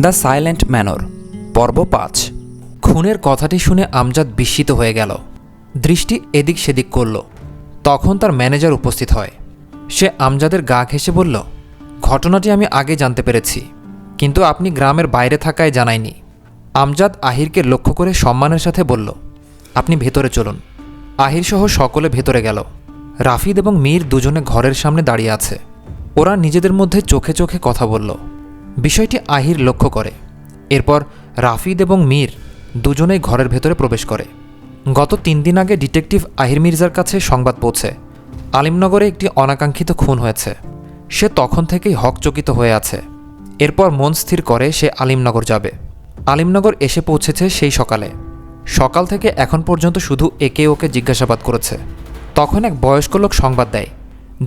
The silent manor পর্ব ৫। খুনের কথাটি শুনে আমজাদ বিস্মিত হয়ে গেল। দৃষ্টি এদিক সেদিক করল। তখন তার ম্যানেজার উপস্থিত হয়। সে আমজাদের গা ঘেঁষে বলল, ঘটনাটি আমি আগে জানতে পেরেছি, কিন্তু আপনি গ্রামের বাইরে থাকায় জানাইনি। আমজাদ আহিরকে লক্ষ্য করে সম্মানের সাথে বলল, আপনি ভেতরে চলুন। আহির সহ সকলে ভেতরে গেল। রাফিদ এবং মীর দুজনে ঘরের সামনে দাঁড়িয়ে আছে। ওরা নিজেদের মধ্যে চোখে চোখে কথা বলল। বিষয়টি আহির লক্ষ্য করে। এরপর রাফিদ এবং মীর দুজনেই ঘরের ভেতরে প্রবেশ করে। গত ৩ দিন আগে ডিটেকটিভ আহির মির্জার কাছে সংবাদ পৌঁছে আলিমনগরে একটি অনাকাঙ্ক্ষিত খুন হয়েছে। সে তখন থেকেই হকচকিত হয়ে আছে। এরপর মন স্থির করে সে আলিমনগর যাবে। আলিমনগর এসে পৌঁছেছে সেই সকালে। সকাল থেকে এখন পর্যন্ত শুধু একে ওকে জিজ্ঞাসাবাদ করেছে। তখন এক বয়স্ক লোক সংবাদ দেয়,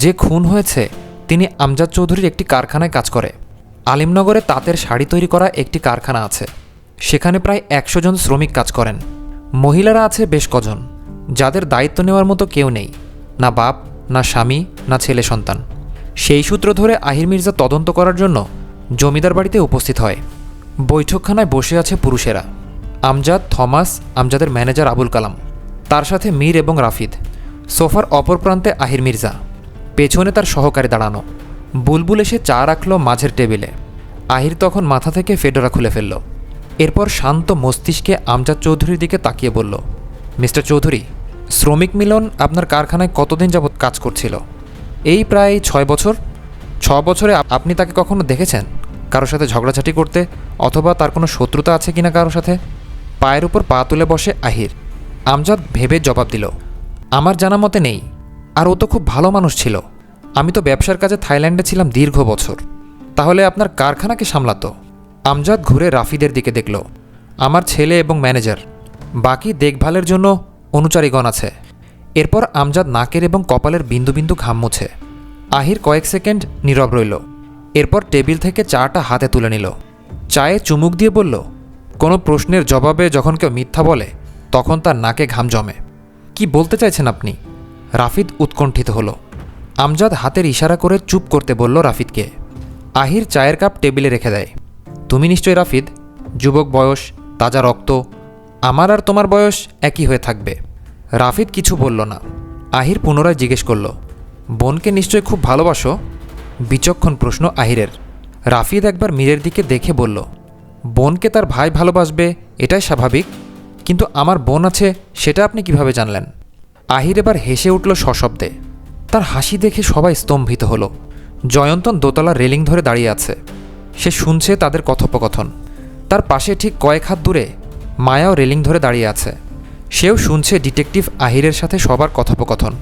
যে খুন হয়েছে তিনি আমজাদ চৌধুরীর একটি কারখানায় কাজ করে। আলিমনগরে তাঁতের শাড়ি তৈরি করা একটি কারখানা আছে। সেখানে প্রায় ১০০ জন শ্রমিক কাজ করেন। মহিলারা আছে বেশ কজন, যাদের দায়িত্ব নেওয়ার মতো কেউ নেই, না বাপ, না স্বামী, না ছেলে সন্তান। সেই সূত্র ধরে আহির মির্জা তদন্ত করার জন্য জমিদার বাড়িতে উপস্থিত হয়। বৈঠকখানায় বসে আছে পুরুষেরা, আমজাদ, থমাস, আমজাদের ম্যানেজার আবুল কালাম, তার সাথে মীর এবং রাফিদ। সোফার অপর প্রান্তে আহির মির্জা, পেছনে তার সহকারী দাঁড়ানো। বুলবুল এসে চা রাখল মাঝের টেবিলে। আহির তখন মাথা থেকে ফেডোরা খুলে ফেলল। এরপর শান্ত মস্তিষ্কে আমজাদ চৌধুরীর দিকে তাকিয়ে বলল, মিস্টার চৌধুরী, শ্রমিক মিলন আপনার কারখানায় কতদিন যাবৎ কাজ করছিল? এই প্রায় ৬ বছর। ৬ বছরে আপনি তাকে কখনো দেখেছেন কারোর সাথে ঝগড়াঝাটি করতে, অথবা তার কোনো শত্রুতা আছে কিনা কারোর সাথে? পায়ের উপর পা তুলে বসে আহির। আমজাদ ভেবে জবাব দিল, আমার জানা মতে নেই। আর ও তো খুব ভালো মানুষ ছিল। আমি তো ব্যবসার কাজে থাইল্যান্ডে ছিলাম দীর্ঘ বছর। তাহলে আপনার কারখানাকে সামলাতো? আমজাদ ঘুরে রাফিদের দিকে দেখল। আমার ছেলে এবং ম্যানেজার, বাকি দেখভালের জন্য অনুচারীগণ আছে। এরপর আমজাদ নাকের এবং কপালের বিন্দু বিন্দু ঘাম মুছে। আহির কয়েক সেকেন্ড নীরব রইল। এরপর টেবিল থেকে চাটা হাতে তুলে নিল। চায়ে চুমুক দিয়ে বলল, কোনো প্রশ্নের জবাবে যখন কেউ মিথ্যা বলে তখন তার নাকে ঘাম জমে। কি বলতে চাইছেন আপনি? রাফিদ উৎকণ্ঠিত হলো। আমজাদ হাতের ইশারা করে চুপ করতে বলল রাফিদকে। আহির চায়ের কাপ টেবিলে রেখে দেয়। তুমি নিশ্চয়ই রাফিদ, যুবক বয়স, তাজা রক্ত। আমার আর তোমার বয়স একই হয়ে থাকবে। রাফিদ কিছু বলল না। আহির পুনরায় জিজ্ঞেস করল, বোনকে নিশ্চয়ই খুব ভালোবাসো? বিচক্ষণ প্রশ্ন আহিরের। রাফিদ একবার মীরের দিকে দেখে বলল, বোনকে তার ভাই ভালোবাসবে এটাই স্বাভাবিক, কিন্তু আমার বোন আছে সেটা আপনি কিভাবে জানলেন? আহির এবার হেসে উঠল সশব্দে। তার হাসি দেখে সবাই স্তম্ভিত হলো। জয়ন্তন দোতলা রেলিং ধরে দাঁড়িয়ে আছে। সে শুনছে তাদের কথোপকথন। তার পাশে ঠিক কয়েক হাত দূরে মায়াও রেলিং ধরে দাঁড়িয়ে আছে। সেও শুনছে ডিটেকটিভ আহিরের সাথে সবার কথোপকথন।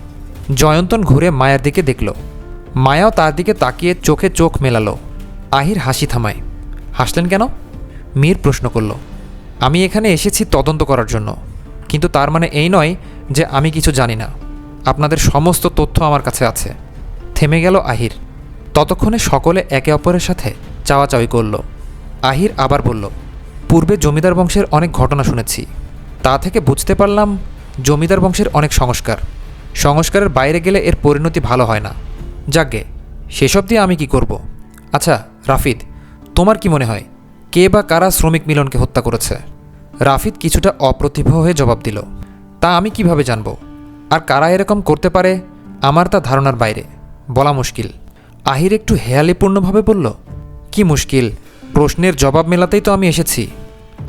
জয়ন্তন ঘুরে মায়ার দিকে দেখল। মায়াও তার দিকে তাকিয়ে চোখে চোখ মেলালো। আহির হাসি থামায়। হাসলেন কেন? মীর প্রশ্ন করল। আমি এখানে এসেছি তদন্ত করার জন্য, কিন্তু তার মানে এই নয় যে আমি কিছু জানি না। আপনাদের সমস্ত তথ্য আমার কাছে আছে। থেমে গেল আহির। ততক্ষণে সকলে একে অপরের সাথে চাওয়াচাওয়ি করল। আহির আবার বলল, পূর্বে জমিদার বংশের অনেক ঘটনা শুনেছি। তা থেকে বুঝতে পারলাম জমিদার বংশের অনেক সংস্কারের বাইরে গেলে এর পরিণতি ভালো হয় না। যাকগে, সেসব দিয়ে আমি কি করব? আচ্ছা রাফিদ, তোমার কি মনে হয় কে বা কারা শ্রমিক মিলনকে হত্যা করেছে? রাফিদ কিছুটা অপ্রতিভ হয়ে জবাব দিল, তা আমি কিভাবে জানব? আর কারা এরকম করতে পারে আমার তা ধারণার বাইরে, বলা মুশকিল। আহির একটু হেয়ালিপূর্ণভাবে বলল, কি মুশকিল? প্রশ্নের জবাব মেলাতেই তো আমি এসেছি।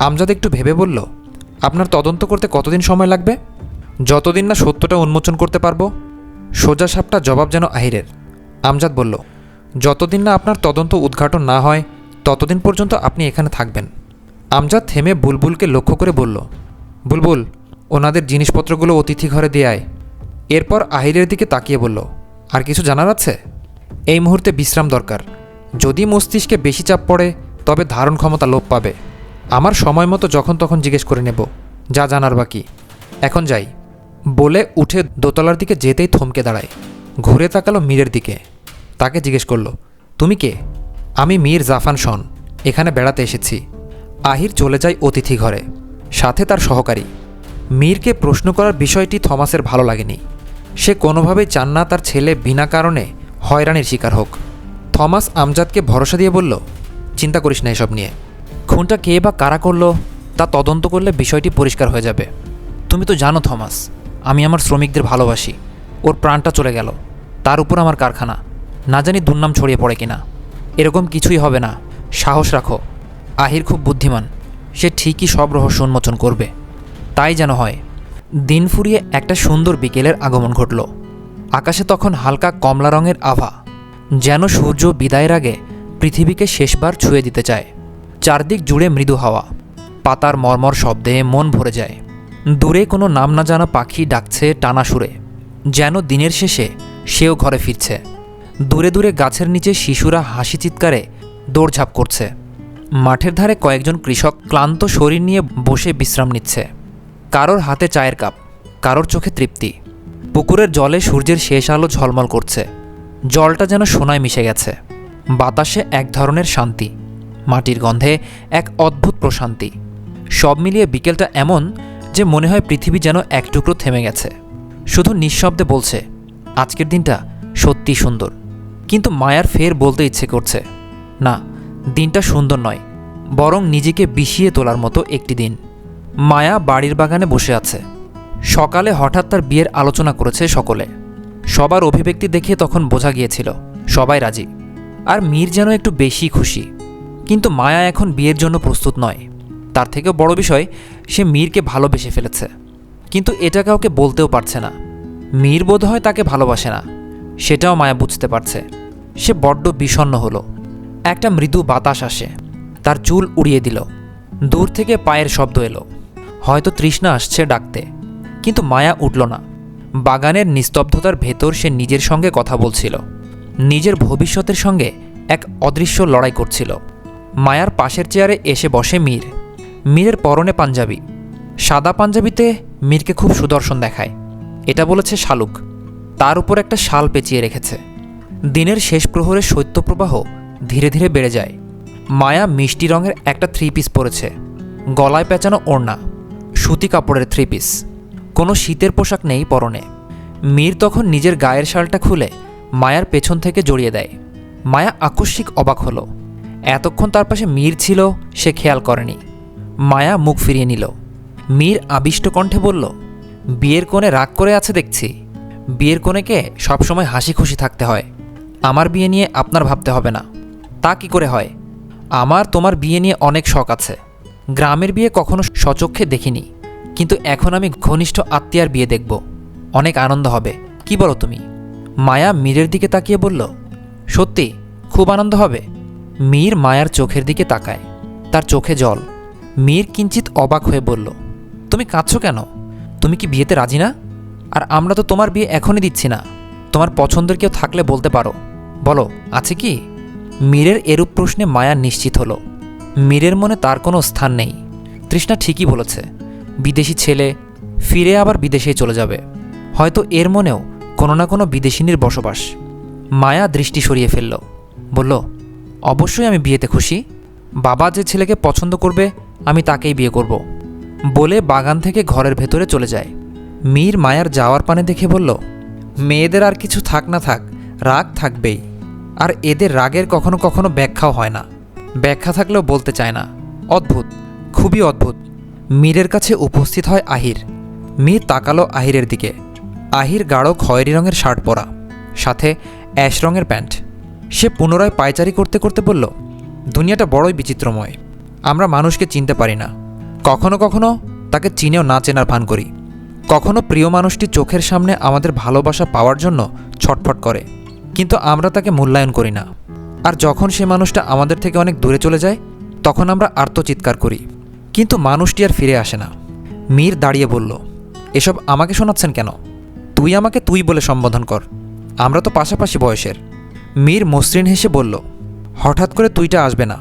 আমজাদ একটু ভেবে বলল, আপনার তদন্ত করতে কতদিন সময় লাগবে? যতদিন না সত্যটা উন্মোচন করতে পারবো। সোজা সাপটা জবাব যেন আহিরের। আমজাদ বলল, যতদিন না আপনার তদন্ত উদ্ঘাটন না হয় ততদিন পর্যন্ত আপনি এখানে থাকবেন। আমজাদ থেমে বুলবুলকে লক্ষ্য করে বলল, বুলবুল, ওনাদের জিনিসপত্রগুলো অতিথি ঘরে দিয়ে আয়। এরপর আহিরের দিকে তাকিয়ে বলল, আর কিছু জানার আছে? এই মুহূর্তে বিশ্রাম দরকার। যদি মস্তিষ্কে বেশি চাপ পড়ে তবে ধারণ ক্ষমতা লোপ পাবে। আমার সময় মতো যখন তখন জিজ্ঞেস করে নেব যা জানার বাকি। এখন যাই। বলে উঠে দোতলার দিকে যেতেই থমকে দাঁড়ায়। ঘুরে তাকালো মীরের দিকে। তাকে জিজ্ঞেস করল, তুমি কে? আমি মীর জাফান শন, এখানে বেড়াতে এসেছি। আহির চলে যায় অতিথি ঘরে, সাথে তার সহকারী। মীরকে প্রশ্ন করার বিষয়টি থমাসের ভালো লাগেনি। সে কোনোভাবেই চান না তার ছেলে বিনা কারণে হয়রানির শিকার হোক। থমাস আমজাদকে ভরসা দিয়ে বলল, চিন্তা করিস না এসব নিয়ে। খুনটা কে বা কারা করলো তা তদন্ত করলে বিষয়টি পরিষ্কার হয়ে যাবে। তুমি তো জানো থমাস, আমি আমার শ্রমিকদের ভালোবাসি। ওর প্রাণটা চলে গেল, তার উপর আমার কারখানা। না জানি দুর্নাম ছড়িয়ে পড়ে কিনা। এরকম কিছুই হবে না, সাহস রাখো। আহির খুব বুদ্ধিমান, সে ঠিকই সব রহস্য উন্মোচন করবে। তাই যেন হয়। দিন ফুরিয়ে একটা সুন্দর বিকেলের আগমন ঘটল। আকাশে তখন হালকা কমলা রঙের আভা, যেন সূর্য বিদায়ের আগে পৃথিবীকে শেষবার ছুঁয়ে দিতে চায়। চারদিক জুড়ে মৃদু হাওয়া, পাতার মর্মর শব্দে মন ভরে যায়। দূরে কোনো নাম না জানা পাখি ডাকছে টানা সুরে, যেন দিনের শেষে সেও ঘরে ফিরছে। দূরে দূরে গাছের নিচে শিশুরা হাসি চিৎকারে দৌড়ঝাঁপ করছে। মাঠের ধারে কয়েকজন কৃষক ক্লান্ত শরীর নিয়ে বসে বিশ্রাম নিচ্ছে। কারোর হাতে চায়ের কাপ, কারোর চোখে তৃপ্তি। পুকুরের জলে সূর্যের শেষ আলো ঝলমল করছে। জলটা যেন সোনায় মিশে গেছে। বাতাসে এক ধরনের শান্তি, মাটির গন্ধে এক অদ্ভুত প্রশান্তি। সব মিলিয়ে বিকেলটা এমন যে মনে হয় পৃথিবী যেন এক টুকরো থেমে গেছে, শুধু নিঃশব্দে বলছে আজকের দিনটা সত্যি সুন্দর। কিন্তু মায়ার ফের বলতে ইচ্ছে করছে, না, দিনটা সুন্দর নয়, বরং নিজেকে বিষিয়ে তোলার মতো একটি দিন। মায়া বাড়ির বাগানে বসে আছে। সকালে হঠাৎ তার বিয়ের আলোচনা করেছে সকলে। সবার অভিব্যক্তি দেখে তখন বোঝা গিয়েছিল সবাই রাজি। আর মীর যেন একটু বেশি খুশি। কিন্তু মায়া এখন বিয়ের জন্য প্রস্তুত নয়। তার থেকেও বড় বিষয়, সে মীরকে ভালোবেসে ফেলেছে, কিন্তু এটা কাউকে বলতেও পারছে না। মীর বোধহয় তাকে ভালোবাসে না, সেটাও মায়া বুঝতে পারছে। সে বড্ড বিষণ্ণ হলো। একটা মৃদু বাতাস আসে, তার চুল উড়িয়ে দিল। দূর থেকে পায়ের শব্দ এলো, হয়তো তৃষ্ণা আসছে ডাকতে। কিন্তু মায়া উঠল না। বাগানের নিস্তব্ধতার ভেতর সে নিজের সঙ্গে কথা বলছিল, নিজের ভবিষ্যতের সঙ্গে এক অদৃশ্য লড়াই করছিল। মায়ার পাশের চেয়ারে এসে বসে মীর। মীরের পরনে পাঞ্জাবি, সাদা পাঞ্জাবিতে মীরকে খুব সুদর্শন দেখায়। এটা বলেছে শালুক। তার উপর একটা শাল পেঁচিয়ে রেখেছে। দিনের শেষ প্রহরে শৈত্যপ্রবাহ ধীরে ধীরে বেড়ে যায়। মায়া মিষ্টি রঙের একটা থ্রি পিস পরেছে, গলায় পেঁচানো ওড়না, সুতি কাপড়ের থ্রি পিস। কোনো শীতের পোশাক নেই পরনে। মীর তখন নিজের গায়ের শালটা খুলে মায়ার পেছন থেকে জড়িয়ে দেয়। মায়া আকস্মিক অবাক হলো। এতক্ষণ তার পাশে মীর ছিল, সে খেয়াল করেনি। মায়া মুখ ফিরিয়ে নিল। মীর আবিষ্ট কণ্ঠে বলল, বিয়ের কোণে রাগ করে আছে দেখছি। বিয়ের কোণেকে সবসময় হাসি খুশি থাকতে হয়। আমার বিয়ে নিয়ে আপনার ভাবতে হবে না। তা কি করে হয়? আমার তোমার বিয়ে নিয়ে অনেক শখ আছে। গ্রামের বিয়ে কখনো সচক্ষে দেখিনি, কিন্তু এখন আমি ঘনিষ্ঠ আত্মীয়ার বিয়ে দেখব। অনেক আনন্দ হবে, কি বলো তুমি? মায়া মীরের দিকে তাকিয়ে বলল, সত্যি খুব আনন্দ হবে। মীর মায়ার চোখের দিকে তাকায়, তার চোখে জল। মীর কিঞ্চিত অবাক হয়ে বলল, তুমি কাঁদছো কেন? তুমি কি বিয়েতে রাজি না? আর আমরা তো তোমার বিয়ে এখনই দিচ্ছি না। তোমার পছন্দের কেউ থাকলে বলতে পারো, বলো আছে কি? মীরের এরূপ প্রশ্নে মায়া নিশ্চিত হলো মীরের মনে তার কোনো স্থান নেই। তৃষ্ণা ঠিকই বলেছে, বিদেশি ছেলে ফিরে আবার বিদেশেই চলে যাবে। হয়তো এর মনেও কোনো না কোনো বিদেশিনীর বসবাস। মায়া দৃষ্টি সরিয়ে ফেলল, বলল, অবশ্যই আমি বিয়েতে খুশি। বাবা যে ছেলেকে পছন্দ করবে আমি তাকেই বিয়ে করব। বলে বাগান থেকে ঘরের ভেতরে চলে যায়। মীর মায়ার যাওয়ার পানে দেখে বলল, মেয়েদের আর কিছু থাক না থাক, রাগ থাকবেই। আর এদের রাগের কখনো কখনো ব্যাখ্যাও হয় না। ব্যাখ্যা থাকলেও বলতে চায় না। অদ্ভুত, খুবই অদ্ভুত। মীরের কাছে উপস্থিত হয় আহির। মীর তাকালো আহিরের দিকে। আহির গাঢ় খয়েরি রঙের শার্ট পরা, সাথে অ্যাশ রঙের প্যান্ট। সে পুনরায় পায়চারি করতে করতে বলল, দুনিয়াটা বড়ই বিচিত্রময়। আমরা মানুষকে চিনতে পারি না। কখনো কখনো তাকে চিনেও না চেনার ভান করি। কখনো প্রিয় মানুষটি চোখের সামনে আমাদের ভালোবাসা পাওয়ার জন্য ছটফট করে, কিন্তু আমরা তাকে মূল্যায়ন করি না। আর যখন সে মানুষটা আমাদের থেকে অনেক দূরে চলে যায়, তখন আমরা আর্তচিৎকার করি, কিন্তু মানুষটি আর ফিরে আসে না। মীর দাঁড়িয়ে বলল, এসব আমাকে শোনাচ্ছেন কেন? তুই আমাকে তুই বলে সম্বোধন কর, আমরা তো পাশাপাশি বয়সের। মীর মসৃণ হেসে বলল, হঠাৎ করে তুইটা আসবে না,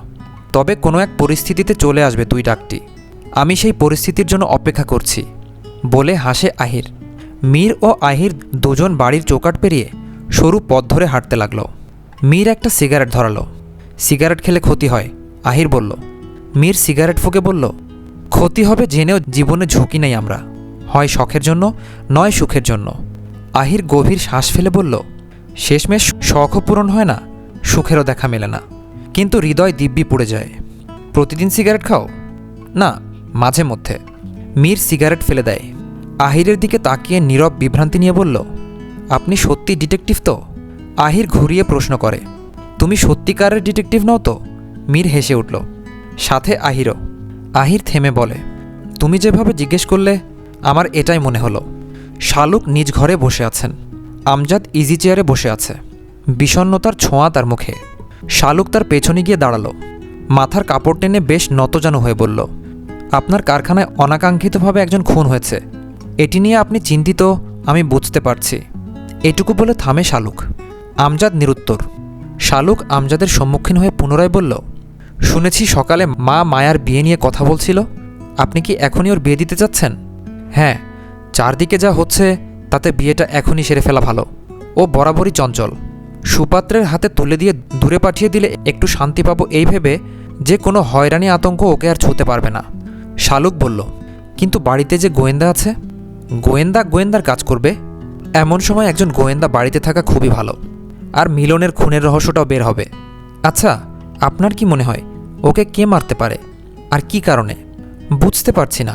তবে কোনো এক পরিস্থিতিতে চলে আসবে তুই ডাকটি। আমি সেই পরিস্থিতির জন্য অপেক্ষা করছি। বলে হাসে আহির। মীর ও আহির দুজন বাড়ির চৌকাঠ পেরিয়ে সরু পথ ধরে হাঁটতে লাগলো। মীর একটা সিগারেট ধরালো। সিগারেট খেলে ক্ষতি হয়, আহির বলল। মীর সিগারেট ফুঁকে বলল, ক্ষতি হবে জেনেও জীবনে ঝুঁকি নেই আমরা, হয় শখের জন্য নয় সুখের জন্য। আহির গভীর শ্বাস ফেলে বলল, শেষমেশ শখও পূরণ হয় না, সুখেরও দেখা মেলে না, কিন্তু হৃদয় দিব্যি পুড়ে যায়। প্রতিদিন সিগারেট খাও? না, মাঝে মধ্যে। মীর সিগারেট ফেলে দেয়। আহিরের দিকে তাকিয়ে নীরব বিভ্রান্তি নিয়ে বলল, আপনি সত্যি ডিটেকটিভ তো? আহির ঘুরিয়ে প্রশ্ন করে, তুমি সত্যিকারের ডিটেকটিভ নও তো? মীর হেসে উঠল, সাথে আহিরও। আহির থেমে বলে, তুমি যেভাবে জিজ্ঞেস করলে আমার এটাই মনে হলো। শালুক নিজ ঘরে বসে আছেন। আমজাদ ইজি চেয়ারে বসে আছে। বিষণ্ণতার ছোঁয়া তার মুখে। শালুক তার পেছনে গিয়ে দাঁড়ালো। মাথার কাপড় টেনে বেশ নতজানু হয়ে বলল, আপনার কারখানায় অনাকাঙ্ক্ষিতভাবে একজন খুন হয়েছে। এটি নিয়ে আপনি চিন্তিত, আমি বুঝতে পারছি। এটুকু বলে থামে শালুক। আমজাদ নিরুত্তর। শালুক আমজাদের সম্মুখীন হয়ে পুনরায় বলল, শুনেছি সকালে মা মায়ার বিয়ে নিয়ে কথা বলছিল। আপনি কি এখনই ওর বিয়ে দিতে চাচ্ছেন? হ্যাঁ, চারদিকে যা হচ্ছে তাতে বিয়েটা এখনই সেরে ফেলা ভালো। ও বরাবরই চঞ্চল। সুপাত্রের হাতে তুলে দিয়ে দূরে পাঠিয়ে দিলে একটু শান্তি পাবো এই ভেবে যে কোনো হয়রানি আতঙ্ক ওকে আর ছুঁতে পারবে না। শালুক বলল, কিন্তু বাড়িতে যে গোয়েন্দা আছে। গোয়েন্দার কাজ করবে। এমন সময় একজন গোয়েন্দা বাড়িতে থাকা খুবই ভালো। আর মিলনের খুনের রহস্যটাও বের হবে। আচ্ছা, আপনার কি মনে হয় ওকে কে মারতে পারে, আর কি কারণে? বুঝতে পারছি না।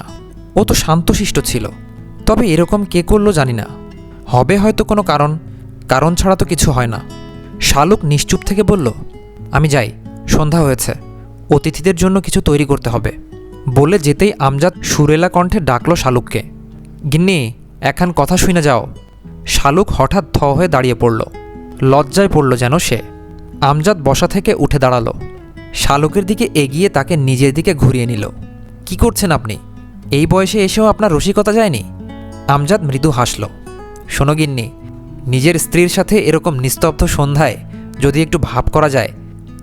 ও তো শান্তশিষ্ট ছিল, তবে এরকম কে করলো জানি না। হবে হয়তো কোনো কারণ ছাড়া তো কিছু হয় না। শালুক নিশ্চুপ থেকে বলল, আমি যাই, সন্ধ্যা হয়েছে, অতিথিদের জন্য কিছু তৈরি করতে হবে। বলে যেতেই আমজাদ সুরেলা কণ্ঠে ডাকল শালুককে, গিন্নি, একখান কথা শুনে যাও। শালুক হঠাৎ থ হয়ে দাঁড়িয়ে পড়ল। লজ্জায় পড়ল যেন সে। আমজাদ বসা থেকে উঠে দাঁড়ালো। শালুকের দিকে এগিয়ে তাকে নিজের দিকে ঘুরিয়ে নিল। কি করছেন আপনি? এই বয়সে এসেও আপনার রসিকতা যায়নি? আমজাদ মৃদু হাসল। শোনো গিন্নি, নিজের স্ত্রীর সাথে এরকম নিস্তব্ধ সন্ধ্যায় যদি একটু ভাব করা যায়,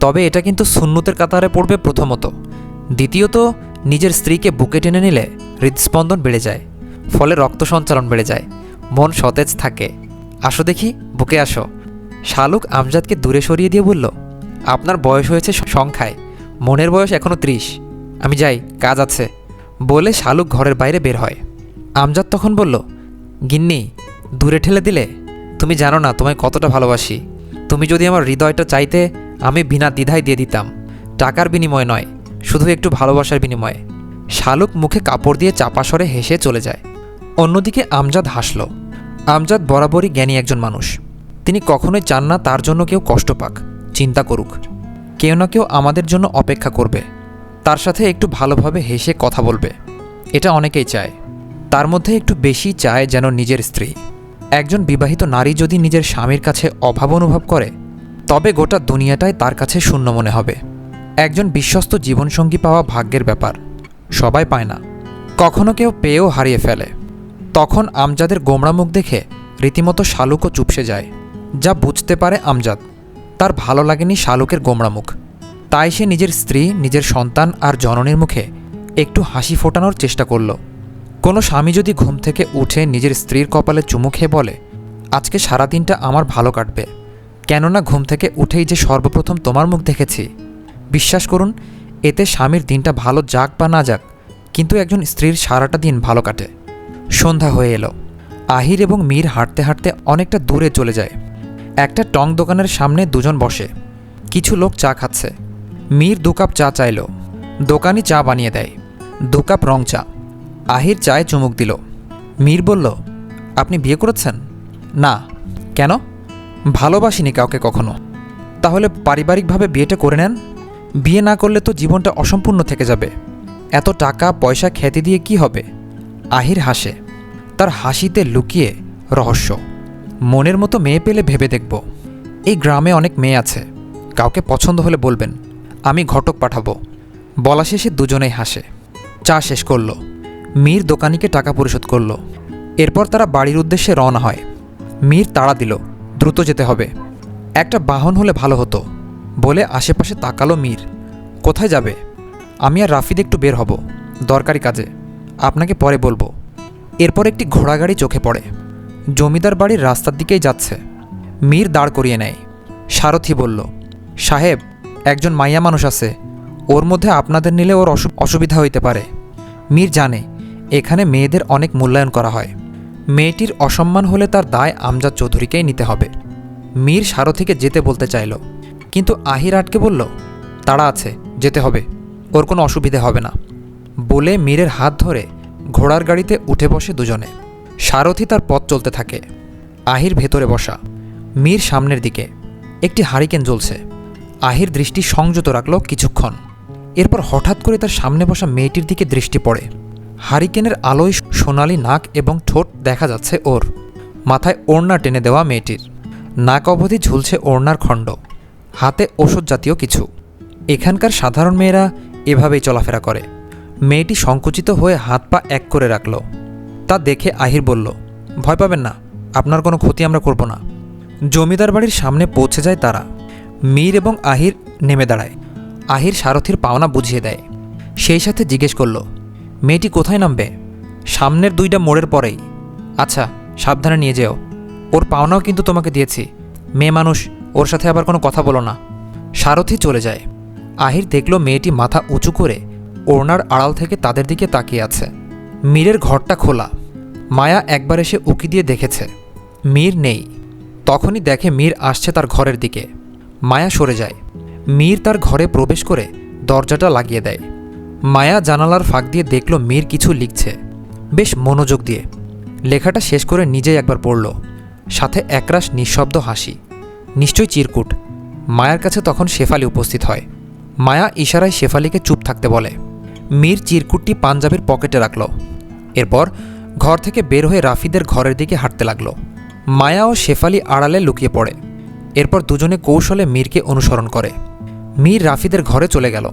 তবে এটা কিন্তু সুন্নতের কাতারে পড়বে প্রথমত। দ্বিতীয়ত, নিজের স্ত্রীকে বুকে টেনে নিলে হৃদস্পন্দন বেড়ে যায়, ফলে রক্ত সঞ্চালন বেড়ে যায়, মন সতেজ থাকে। আসো দেখি, বুকে আসো। শালুক আমজাদকে দূরে সরিয়ে দিয়ে বলল, আপনার বয়স হয়েছে সংখ্যায়, মনের বয়স এখনও 30। আমি যাই, কাজ আছে। বলে শালুক ঘরের বাইরে বের হয়। আমজাদ তখন বলল, গিন্নি, দূরে ঠেলে দিলে? তুমি জানো না তোমায় কতটা ভালোবাসি। তুমি যদি আমার হৃদয়টা চাইতে, আমি বিনা দ্বিধায় দিয়ে দিতাম। টাকার বিনিময়ে নয়, শুধু একটু ভালোবাসার বিনিময়ে। শালুক মুখে কাপড় দিয়ে চাপা স্বরে হেসে চলে যায়। অন্যদিকে আমজাদ হাসল। আমজাদ বরাবরই জ্ঞানী একজন মানুষ। তিনি কখনোই চান না তার জন্য কেউ কষ্ট পাক, চিন্তা করুক। কেউ না কেউ আমাদের জন্য অপেক্ষা করবে, তার সাথে একটু ভালোভাবে হেসে কথা বলবে। এটা অনেকেই চায়। তার মধ্যে একটু বেশি চায় যেন নিজের স্ত্রী। একজন বিবাহিত নারী যদি নিজের স্বামীর কাছে অভাব অনুভব করে, তবে গোটা দুনিয়াটাই তার কাছে শূন্য মনে হবে। একজন বিশ্বস্ত জীবনসঙ্গী পাওয়া ভাগ্যের ব্যাপার, সবাই পায় না। কখনো কেউ পেয়েও হারিয়ে ফেলে। তখন আমজাদের গোমড়া মুখ দেখে রীতিমতো শালুকও চুপসে যায়। যা বুঝতে পারে আমজাদ, তার ভালো লাগেনি শালুকের গোমড়া মুখ। তাই সে নিজের স্ত্রী, নিজের সন্তান আর জননীর মুখে একটু হাসি ফোটানোর চেষ্টা করল। কোনো স্বামী যদি ঘুম থেকে উঠে নিজের স্ত্রীর কপালে চুমু খেয়ে বলে, আজকে সারাদিনটা আমার ভালো কাটবে, কেননা ঘুম থেকে উঠেই যে সর্বপ্রথম তোমার মুখ দেখেছি, বিশ্বাস করুন, এতে স্বামীর দিনটা ভালো যাক বা না যাক, কিন্তু একজন স্ত্রীর সারাটা দিন ভালো কাটে। সন্ধ্যা হয়ে এলো। আহির এবং মীর হাঁটতে হাঁটতে অনেকটা দূরে চলে যায়। একটা টং দোকানের সামনে দুজন বসে। কিছু লোক চা খাচ্ছে। মীর 2 কাপ চা চাইল। দোকানি চা বানিয়ে দেয়। 2 কাপ রং চা। আহির চায়ে চুমুক দিল। মীর বলল, আপনি বিয়ে করেছেন? না। কেন? ভালোবাসিনি কাউকে কখনো। তাহলে পারিবারিকভাবে বিয়েটা করে নেন। বিয়ে না করলে তো জীবনটা অসম্পূর্ণ থেকে যাবে। এত টাকা পয়সা খ্যাতি দিয়ে কি হবে? আহির হাসে। তার হাসিতে লুকিয়ে রহস্য। মনের মতো মেয়ে পেলে ভেবে দেখব। এই গ্রামে অনেক মেয়ে আছে, কাউকে পছন্দ হলে বলবেন, আমি ঘটক পাঠাবো। বলা শেষে দুজনেই হাসে। চা শেষ করল। মীর দোকানিকে টাকা পরিশোধ করল। এরপর তারা বাড়ির উদ্দেশ্যে রওনা হয়। মীর তাড়া দিল, দ্রুত যেতে হবে। একটা বাহন হলে ভালো হতো। বলে আশেপাশে তাকালো মীর। কোথায় যাবে? আমি আর রাফিদ একটু বের হব, দরকারি কাজে, আপনাকে পরে বলবো। এরপর একটি ঘোড়াগাড়ি চোখে পড়ে। জমিদার বাড়ির রাস্তার দিকেই যাচ্ছে। মীর দাঁড় করিয়ে নেয়। সারথি বলল, সাহেব, একজন মাইয়া মানুষ আছে, ওর মধ্যে আপনাদের নিলে ওর অসুবিধা হইতে পারে। মীর জানে এখানে মেয়েদের অনেক মূল্যায়ন করা হয়। মেয়েটির অসম্মান হলে তার দায় আমজাদ চৌধুরীকেই নিতে হবে। মীর সারথিকে যেতে বলতে চাইল, কিন্তু আহির আটকে বলল, তাড়া আছে, যেতে হবে। ওর কোনো অসুবিধে হবে না বলে মীরের হাত ধরে ঘোড়ার গাড়িতে উঠে বসে দুজনে। সারথি তার পথ চলতে থাকে। আহির ভেতরে বসা, মীর সামনের দিকে। একটি হারিকেন জ্বলছে। আহির দৃষ্টি সংযত রাখল কিছুক্ষণ। এরপর হঠাৎ করে তার সামনে বসা মেয়েটির দিকে দৃষ্টি পড়ে। হারিকেনের আলোয় সোনালি নাক এবং ঠোঁট দেখা যাচ্ছে ওর। মাথায় ওড়না টেনে দেওয়া মেয়েটির, নাক অবধি ঝুলছে ওড়নার খণ্ড, হাতে ওষুধ জাতীয় কিছু। এখানকার সাধারণ মেয়েরা এভাবেই চলাফেরা করে। মেয়েটি সংকুচিত হয়ে হাত পা এক করে রাখল। তা দেখে আহির বলল, ভয় পাবেন না, আপনার কোনো ক্ষতি আমরা করব না। জমিদার বাড়ির সামনে পৌঁছে যায় তারা। মীর এবং আহির নেমে দাঁড়ায়। আহির সারথির পাওনা বুঝিয়ে দেয়। সেই সাথে জিজ্ঞেস করল, মেয়েটি কোথায় নামবে? সামনের 2টা মোড়ের পরেই। আচ্ছা, সাবধানে নিয়ে যেও। ওর পাওনাও কিন্তু তোমাকে দিয়েছি। মেয়ে মানুষ, ওর সাথে আবার কোনো কথা বলো না। সারথি চলে যায়। আহির দেখল মেয়েটি মাথা উঁচু করে ওড়নার আড়াল থেকে তাদের দিকে তাকিয়ে আছে। মীরের ঘরটা খোলা। মায়া একবার এসে উকি দিয়ে দেখেছে মীর নেই। তখনই দেখে মীর আসছে তার ঘরের দিকে। মায়া সরে যায়। মীর তার ঘরে প্রবেশ করে দরজাটা লাগিয়ে দেয়। মায়া জানালার ফাঁক দিয়ে দেখল মীর কিছু লিখছে, বেশ মনোযোগ দিয়ে। লেখাটা শেষ করে নিজেই একবার পড়ল, সাথে একরাশ নিঃশব্দ হাসি। নিশ্চয়ই চিরকুট। মায়ার কাছে তখন শেফালি উপস্থিত হয়। মায়া ইশারায় শেফালিকে চুপ থাকতে বলে। মীর চিরকুটটি পাঞ্জাবির পকেটে রাখল। এরপর ঘর থেকে বের হয়ে রাফিদের ঘরের দিকে হাঁটতে লাগল। মায়া ও শেফালি আড়ালে লুকিয়ে পড়ে। এরপর দুজনে কৌশলে মীরকে অনুসরণ করে। মীর রাফিদের ঘরে চলে গেল।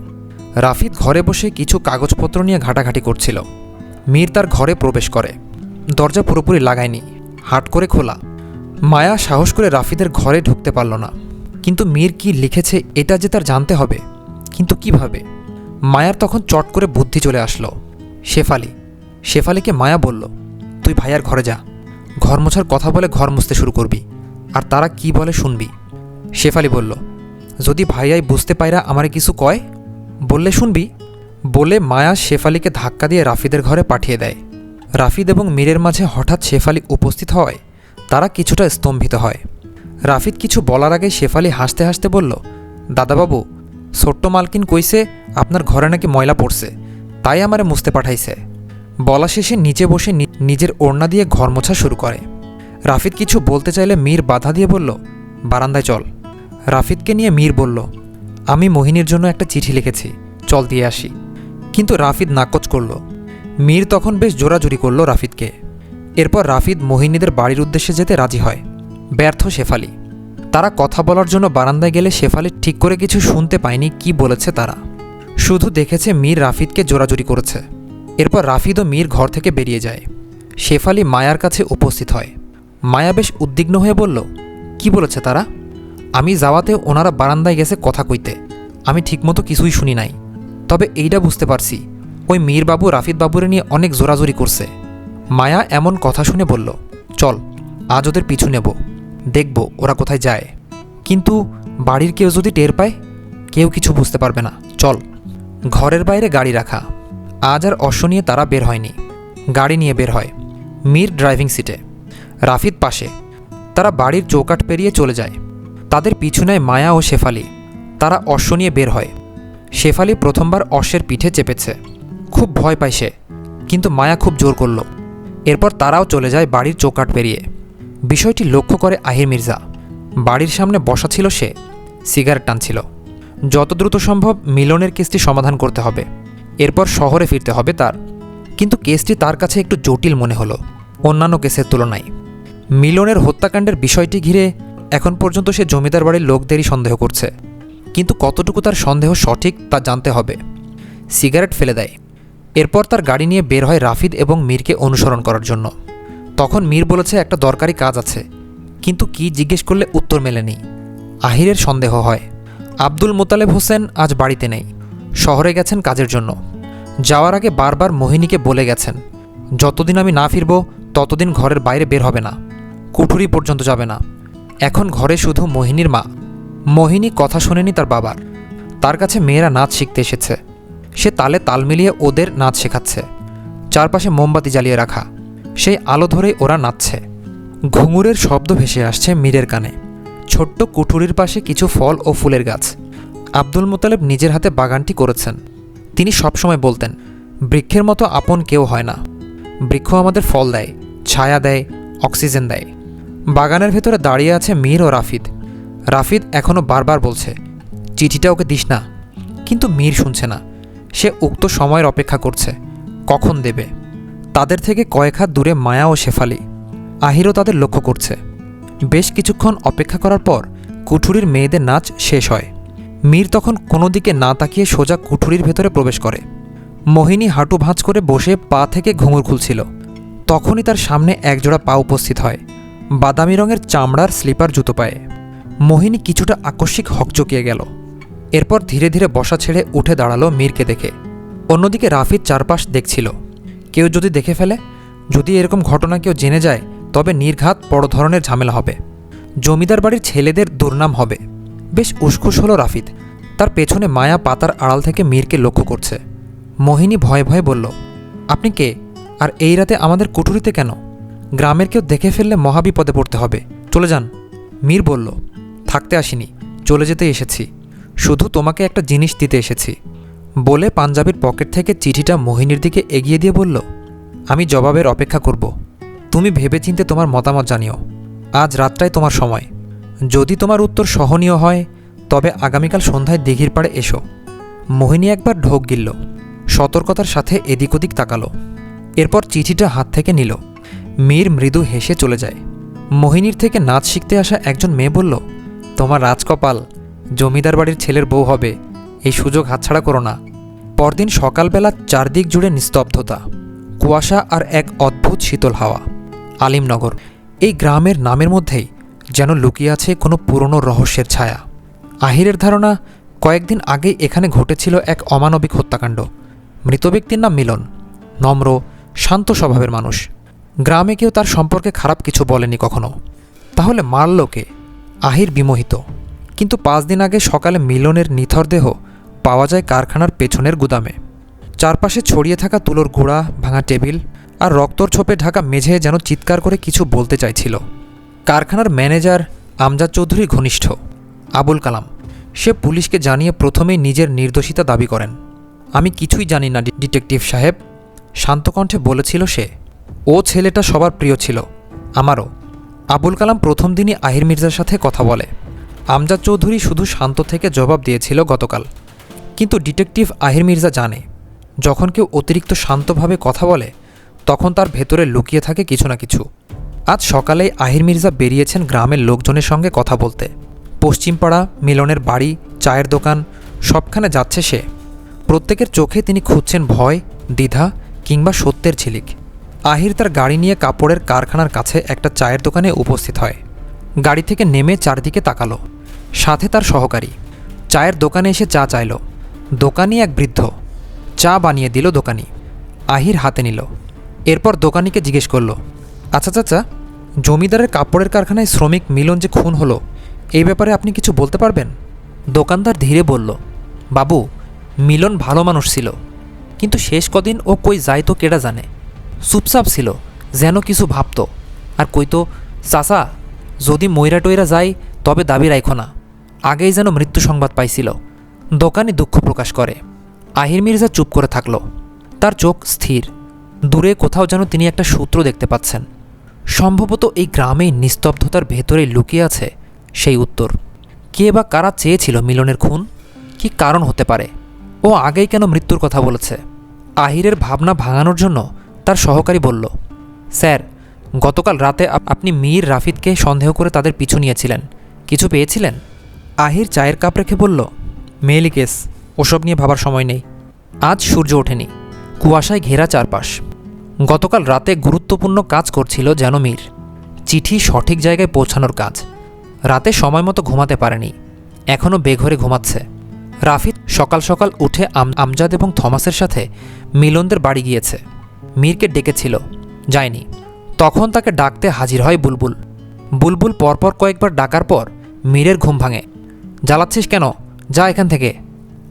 রাফিদ ঘরে বসে কিছু কাগজপত্র নিয়ে ঘাটাঘাটি করছিল। মীর তার ঘরে প্রবেশ করে। দরজা পুরোপুরি লাগায়নি, হাট করে খোলা। মায়া সাহস করে রাফিদের ঘরে ঢুকতে পারল না। কিন্তু মীর কি লিখেছে এটা যে তার জানতে হবে, কিন্তু কিভাবে? মায়ার তখন চট করে বুদ্ধি চলে আসলো। শেফালিকে মায়া বলল, তুই ভাইয়ার ঘরে যা, ঘর মোছার কথা বলে ঘর মুছতে শুরু করবি, আর তারা কি বলে শুনবি। শেফালি বলল, যদি ভাইয়াই বুঝতে পাইরা আমারে কিছু কয়, বললে শুনবি। বলে মায়া শেফালিকে ধাক্কা দিয়ে রাফিদের ঘরে পাঠিয়ে দেয়। রাফিদ এবং মীরের মাঝে হঠাৎ শেফালি উপস্থিত হওয়ায় তারা কিছুটা স্তম্ভিত হয়। রাফিদ কিছু বলার আগে শেফালি হাসতে হাসতে বলল, দাদাবাবু, ছোট্ট মালকিন কইছে আপনার ঘরে নাকি ময়লা পড়ছে, তাই আমারে মুছতে পাঠাইছে। বলা শেষে নিচে বসে নিজের ওড়না দিয়ে ঘর মোছা শুরু করে। রাফিদ কিছু বলতে চাইলে মীর বাধা দিয়ে বলল, বারান্দায় চল। রাফিদকে নিয়ে মীর বলল, আমি মোহিনীর জন্য একটা চিঠি লিখেছি, চল দিয়ে আসি। কিন্তু রাফিদ নাকচ করল। মীর তখন বেশ জোরাজুরি করল রাফিদকে। এরপর রাফিদ মোহিনীদের বাড়ির উদ্দেশ্যে যেতে রাজি হয়। ব্যর্থ শেফালি। তারা কথা বলার জন্য বারান্দায় গেলে শেফালি ঠিক করে কিছু শুনতে পায়নি কি বলেছে তারা, শুধু দেখেছে মীর রাফিদকে জোরাজুরি করেছে। এরপর রাফিদ ও মীর ঘর থেকে বেরিয়ে যায়। শেফালি মায়ার কাছে উপস্থিত হয়। মায়া বেশ উদ্বিগ্ন হয়ে বলল, কি বলেছে তারা? আমি যাওয়াতে ওনারা বারান্দায় গেছে কথা কইতে, আমি ঠিকমতো কিছুই শুনি নাই। তবে এইটা বুঝতে পারছি, ওই মীর বাবু রাফিদ বাবুরে নিয়ে অনেক জোরাজুরি করছে। মায়া এমন কথা শুনে বলল, চল আজ ওদের পিছু নেব, দেখব ওরা কোথায় যায়। কিন্তু বাড়ির কেউ যদি টের পায়, কেউ কিছু বুঝতে পারবে না, চল। ঘরের বাইরে গাড়ি রাখা। আজ আর অশ্ব নিয়ে তারা বের হয়নি, গাড়ি নিয়ে বের হয়। মীর ড্রাইভিং সিটে, রাফিদ পাশে। তারা বাড়ির চৌকাঠ পেরিয়ে চলে যায়। তাদের পিছু নেয় মায়া ও শেফালি। তারা অশ্ব নিয়ে বের হয়। শেফালি প্রথমবার অশ্বের পিঠে চেপেছে, খুব ভয় পায় সে, কিন্তু মায়া খুব জোর করল। এরপর তারাও চলে যায় বাড়ির চৌকাঠ পেরিয়ে। বিষয়টি লক্ষ্য করে আহির মির্জা। বাড়ির সামনে বসা ছিল সে, সিগারেট টানছিল। যত দ্রুত সম্ভব মিলনের কেসটি সমাধান করতে হবে, এরপর শহরে ফিরতে হবে তার। কিন্তু কেসটি তার কাছে একটু জটিল মনে হলো অন্যান্য কেসের তুলনায়। মিলনের হত্যাকাণ্ডের বিষয়টি ঘিরে এখন পর্যন্ত সে জমিদার বাড়ির লোকদেরই সন্দেহ করছে, কিন্তু কতটুকু তার সন্দেহ সঠিক তা জানতে হবে। সিগারেট ফেলে দেয়। এরপর তার গাড়ি নিয়ে বের হয় রাফিদ এবং মীরকে অনুসরণ করার জন্য। তখন মীর বলেছে একটা দরকারি কাজ আছে, কিন্তু কি জিজ্ঞেস করলে উত্তর মেলেনি। আহিরের সন্দেহ হয় আব্দুল মোতালেব হোসেন আজ বাড়িতে নেই, শহরে গেছেন কাজের জন্য। যাওয়ার আগে বারবার মোহিনীকে বলে গেছেন, যতদিন আমি না ফিরব ততদিন ঘরের বাইরে বের হবে না, কুঠুরি পর্যন্ত যাবে না। এখন ঘরে শুধু মোহিনীর মা। মোহিনী কথা শোনেনি তার বাবার। তার কাছে মেয়েরা নাচ শিখতে এসেছে, সে তালে তাল মিলিয়ে ওদের নাচ শেখাচ্ছে। চারপাশে মোমবাতি জ্বালিয়ে রাখা, সেই আলো ধরেই ওরা নাচছে। ঘুঙুরের শব্দ ভেসে আসছে মীরের কানে। ছোট্ট কুঠুরির পাশে কিছু ফল ও ফুলের গাছ। আব্দুল মোতালেব নিজের হাতে বাগানটি করেছেন। তিনি সবসময় বলতেন, বৃক্ষের মতো আপন কেউ হয় না। বৃক্ষ আমাদের ফল দেয়, ছায়া দেয়, অক্সিজেন দেয়। বাগানের ভেতরে দাঁড়িয়ে আছে মীর ও রাফিদ। রাফিদ এখনও বারবার বলছে, চিঠিটা ওকে দিস না, কিন্তু মীর শুনছে না। সে উক্ত সময়ের অপেক্ষা করছে, কখন দেবে। তাদের থেকে কয়েক হাত দূরে মায়া ও শেফালি। আহিরও তাদের লক্ষ্য করছে। বেশ কিছুক্ষণ অপেক্ষা করার পর কুঠুরির মেয়েদের নাচ শেষ হয়। মীর তখন কোনো দিকে না তাকিয়ে সোজা কুঠুরির ভেতরে প্রবেশ করে। মোহিনী হাঁটু ভাঁজ করে বসে পা থেকে ঘুঙুর খুলছিল। তখনই তার সামনে একজোড়া পা উপস্থিত হয়, বাদামি রঙের চামড়ার স্লিপার জুতো পায়ে। মোহিনী কিছুটা আকস্মিক হকচকিয়ে গেল। এরপর ধীরে ধীরে বসা ছেড়ে উঠে দাঁড়ালো মীরকে দেখে। অন্যদিকে রাফিদ চারপাশ দেখছিল। কেউ যদি দেখে ফেলে, যদি এরকম ঘটনা কেউ জেনে যায়, তবে নির্ঘাত বড় ধরনের ঝামেলা হবে। জমিদার বাড়ির ছেলেদের দুর্নাম হবে। বেশ উসখুস হলো রাফিদ। তার পেছনে মায়া পাতার আড়াল থেকে মীরকে লক্ষ্য করছে। মোহিনী ভয়ে ভয়ে বলল, আপনি কে, আর এই রাতে আমাদের কুঠুরিতে কেন? গ্রামের কেউ দেখে ফেললে মহাবিপদে পড়তে হবে, চলে যান। মীর বলল, থাকতে আসিনি, চলে যেতে এসেছি। শুধু তোমাকে একটা জিনিস দিতে এসেছি। বলে পাঞ্জাবির পকেট থেকে চিঠিটা মোহিনীর দিকে এগিয়ে দিয়ে বলল, আমি জবাবের অপেক্ষা করব। তুমি ভেবেচিন্তে তোমার মতামত জানিও। আজ রাতটাই তোমার সময়। যদি তোমার উত্তর সহনীয় হয়, তবে আগামীকাল সন্ধ্যায় দিঘির পাড়ে এসো। মোহিনী একবার ঢোক গিলল, সতর্কতার সাথে এদিক ওদিক তাকালো। এরপর চিঠিটা হাত থেকে নিল। মীর মৃদু হেসে চলে যায়। মোহিনীর থেকে নাচ শিখতে আসা একজন মেয়ে বলল, তোমার রাজকপাল, জমিদার বাড়ির ছেলের বউ হবে, এই সুযোগ হাতছাড়া করো না। পরদিন সকালবেলা চারদিক জুড়ে নিস্তব্ধতা, কুয়াশা আর এক অদ্ভুত শীতল হাওয়া। আলিমনগর, এই গ্রামের নামের মধ্যেই যেন লুকিয়ে আছে কোনো পুরনো রহস্যের ছায়া। আহিরের ধারণা, কয়েকদিন আগেই এখানে ঘটেছিল এক অমানবিক হত্যাকাণ্ড। মৃত ব্যক্তির নাম মিলন, নম্র শান্ত স্বভাবের মানুষ। গ্রামে কেউ তার সম্পর্কে খারাপ কিছু বলেনি কখনো। তাহলে মারল কে? আহির বিমোহিত। কিন্তু 5 দিন আগে সকালে মিলনের নিথর দেহ পাওয়া যায় কারখানার পেছনের গুদামে। চারপাশে ছড়িয়ে থাকা তুলোর গুঁড়া, ভাঙা টেবিল আর রক্তর ছোপে ঢাকা মেঝে যেন চিৎকার করে কিছু বলতে চাইছিল। কারখানার ম্যানেজার আমজাদ চৌধুরীর ঘনিষ্ঠ আবুল কালাম, সে পুলিশকে জানিয়ে প্রথমেই নিজের নির্দোষিতা দাবি করেন। আমি কিছুই জানি না ডিটেকটিভ সাহেব, শান্ত কণ্ঠে বলেছিল সে। ও ছেলেটা সবার প্রিয় ছিল, আমারও। আবুল কালাম প্রথম দিনই আহির মির্জার সাথে কথা বলে। আমজাদ চৌধুরী শুধু শান্ত থেকে জবাব দিয়েছিল গতকাল। কিন্তু ডিটেকটিভ আহির মির্জা জানে, যখন কেউ অতিরিক্ত শান্তভাবে কথা বলে, তখন তার ভেতরে লুকিয়ে থাকে কিছু না কিছু। আজ সকালেই আহির মির্জা বেরিয়েছেন গ্রামের লোকজনের সঙ্গে কথা বলতে। পশ্চিমপাড়া, মিলনের বাড়ি, চায়ের দোকান, সবখানে যাচ্ছে সে। প্রত্যেকের চোখে তিনি খুঁজছেন ভয়, দ্বিধা কিংবা সত্যের ঝিলিক। আহির তার গাড়ি নিয়ে কাপড়ের কারখানার কাছে একটা চায়ের দোকানে উপস্থিত হয়। গাড়ি থেকে নেমে চারদিকে তাকালো। সাথে তার সহকারী। চায়ের দোকানে এসে চা চাইল। দোকানি এক বৃদ্ধ। চা বানিয়ে দিল দোকানি। আহির হাতে নিল। এরপর দোকানিকে জিজ্ঞেস করল, আচ্ছা চাচা, জমিদারের কাপড়ের কারখানায় শ্রমিক মিলন যে খুন হলো, এই ব্যাপারে আপনি কিছু বলতে পারবেন? দোকানদার ধীরে বলল, বাবু, মিলন ভালো মানুষ ছিল, কিন্তু শেষ কদিন ও কই যায় তো কেডা জানে। চুপচাপ ছিল, যেন কিছু ভাবত। আর কইতো, চাচা, যদি ময়রা টয়রা যায় তবে দাবি রাখো না। আগেই যেন মৃত্যু সংবাদ পাইছিল। দোকানি দুঃখ প্রকাশ করে। আহির মির্জা চুপ করে থাকল। তার চোখ স্থির। দূরে কোথাও যেন তিনি একটা সূত্র দেখতে পাচ্ছেন। সম্ভবত এই গ্রামেই নিস্তব্ধতার ভেতরেই লুকিয়ে আছে সেই উত্তর। কে বা কারা চেয়েছিল মিলনের খুন? কি কারণ হতে পারে? ও আগেই কেন মৃত্যুর কথা বলেছে? আহিরের ভাবনা ভাঙানোর জন্য তার সহকারী বলল, স্যার, গতকাল রাতে আপনি মীর রাফিদকে সন্দেহ করে তাদের পিছু নিয়েছিলেন, কিছু পেয়েছিলেন? আহির চায়ের কাপ রেখে বলল, মেয়েলি কেস, ওসব নিয়ে ভাবার সময় নেই। আজ সূর্য ওঠেনি, কুয়াশায় ঘেরা চারপাশ। গতকাল রাতে গুরুত্বপূর্ণ কাজ করছিল যেন মীর, চিঠি সঠিক জায়গায় পৌঁছানোর কাজ। রাতে সময় মতো ঘুমাতে পারেনি, এখনও বেঘরে ঘুমাচ্ছে। রাফিদ সকাল সকাল উঠে আমজাদ এবং থমাসের সাথে মিলনদের বাড়ি গিয়েছে। মীরকে ডেকেছিল, যায়নি। তখন তাকে ডাকতে হাজির হয় বুলবুল। বুলবুল পরপর কয়েকবার ডাকার পর মীরের ঘুম ভাঙে। জ্বালাচ্ছিস কেন? যা এখান থেকে।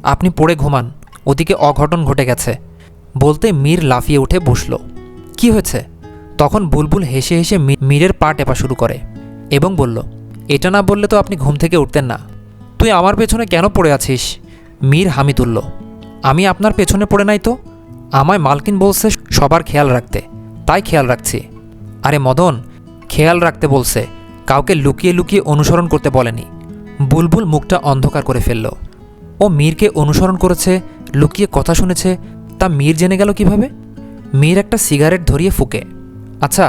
আপনি পড়ে ঘুমান, ওদিকে অঘটন ঘটে গেছে। বলতে মীর লাফিয়ে উঠে বসল। কি হয়েছে? তখন বুলবুল হেসে হেসে মীরের পা টেপা শুরু করে এবং বলল, এটা না বললে তো আপনি ঘুম থেকে উঠতেন না। তুই আমার পেছনে কেন পড়ে আছিস? মীর হামি তুলল। আমি আপনার পেছনে পড়ে নাই তো। আমায় মালকিন বলছে সবার খেয়াল রাখতে, তাই খেয়াল রাখছি। আরে মদন, খেয়াল রাখতে বলছে, কাউকে লুকিয়ে লুকিয়ে অনুসরণ করতে বলেনি। বুলবুল মুখটা অন্ধকার করে ফেলল। ও মীরকে অনুসরণ করেছে, লুকিয়ে কথা শুনেছে, তা মীর জেনে গেল কিভাবে? মীর একটা সিগারেট ধরিয়ে ফুঁকে, আচ্ছা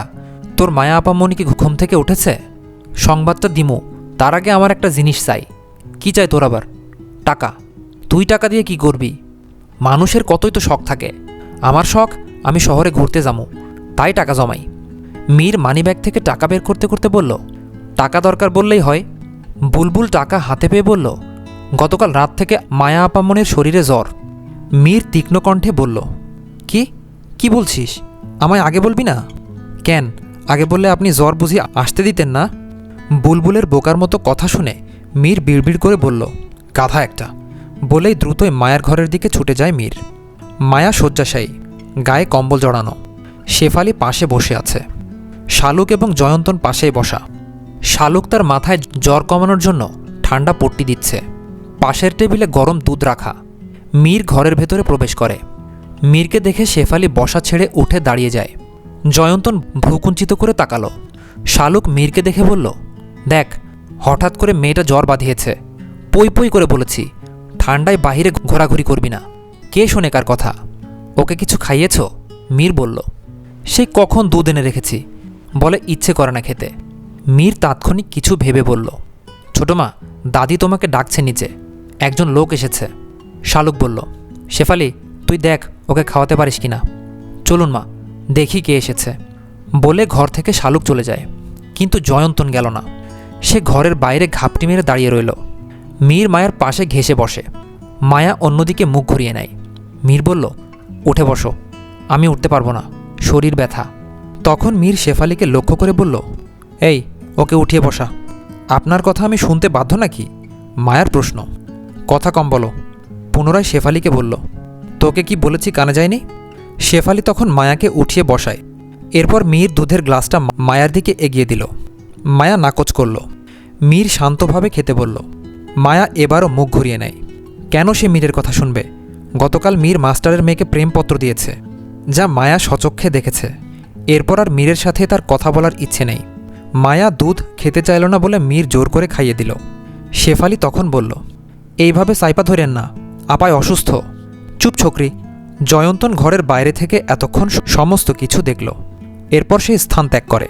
তোর মায়া আপামনি কি ঘুম থেকে উঠেছে? সংবাদটা দিমু, তার আগে আমার একটা জিনিস চাই। কি চাই তোর আবার? টাকা। তুই টাকা দিয়ে কি করবি? মানুষের কতই তো শখ থাকে। আমার শখ আমি শহরে ঘুরতে যাবো, তাই টাকা জমাই। মীর মানিব্যাগ থেকে টাকা বের করতে করতে বলল, টাকা দরকার বললেই হয়। বুলবুল টাকা হাতে পেয়ে বলল, গতকাল রাত থেকে মায়া আপামনির শরীরে জ্বর। মীর তীক্ষ্ণ কণ্ঠে বলল, কি কি বলছিস? আমায় আগে বলবি না কেন? আগে বললে আপনি জ্বর বুঝি আসতে দিতেন না? বুলবুলের বোকার মতো কথা শুনে মীর বিড়বিড় করে বলল, গাধা একটা। বলেই দ্রুতই মায়ার ঘরের দিকে ছুটে যায় মীর। মায়া শয্যাশায়ী, গায়ে কম্বল জড়ানো। শেফালি পাশে বসে আছে। শালুক এবং জয়ন্তন পাশেই বসা। শালুক তার মাথায় জ্বর কমানোর জন্য ঠান্ডা পট্টি দিচ্ছে। পাশের টেবিলে গরম দুধ রাখা। মীর ঘরের ভেতরে প্রবেশ করে। মীরকে দেখে শেফালি বসা ছেড়ে উঠে দাঁড়িয়ে যায়। জয়ন্তন ভ্রুকুঞ্চিত করে তাকালো। শালুক মীরকে দেখে বলল, দেখ, হঠাৎ করে মেয়েটা জ্বর বাঁধিয়েছে। পই পই করে বলেছি, ঠান্ডায় বাহিরে ঘোরাঘুরি করবি না। কে শোনে কার কথা? ওকে কিছু খাইয়েছ? মীর বলল, সেই কখন দুধ এনে রেখেছি, বলে ইচ্ছে করে না খেতে। মীর তাৎক্ষণিক কিছু ভেবে বলল, ছোটো মা, দাদি তোমাকে ডাকছে নিচে, একজন লোক এসেছে। শালুক বলল, শেফালি তুই দেখ ওকে খাওয়াতে পারিস কিনা। চলুন মা, দেখি কে এসেছে। বলে ঘর থেকে শালুক চলে যায়। কিন্তু জয়ন্তন গেল না। সে ঘরের বাইরে ঘাপটি মেরে দাঁড়িয়ে রইল। মীর মায়ের পাশে ঘেঁষে বসে। মায়া অন্যদিকে মুখ ঘুরিয়ে নেয়। মীর বলল, উঠে বসো। আমি উঠতে পারবো না, শরীর ব্যথা। তখন মীর শেফালিকে লক্ষ্য করে বলল, এই, ওকে উঠিয়ে বসা। আপনার কথা আমি শুনতে বাধ্য নাকি? মায়ার প্রশ্ন। কথা কম বলো। পুনরায় শেফালিকে বলল, তোকে কি বলেছি কানে যায়নি? শেফালি তখন মায়াকে উঠিয়ে বসায়। এরপর মীর দুধের গ্লাসটা মায়ার দিকে এগিয়ে দিল। মায়া নাকচ করল। মীর শান্তভাবে খেতে বলল। মায়া এবারও মুখ ঘুরিয়ে নেয়। কেন সে মীরের কথা শুনবে? গতকাল মীর মাস্টারের মেয়েকে প্রেমপত্র দিয়েছে, যা মায়া স্বচক্ষে দেখেছে। এরপর আর মীরের সাথে তার কথা বলার ইচ্ছে নেই। মায়া দুধ খেতে চাইল না বলে মীর জোর করে খাইয়ে দিল। শেফালি তখন বলল, এইভাবে সাইপা ধরেন না, আপায় অসুস্থ। চুপ ছোকরি। জয়ন্তন ঘরের বাইরে থেকে এতক্ষণ সমস্ত কিছু দেখল। এরপর সে স্থান ত্যাগ করে।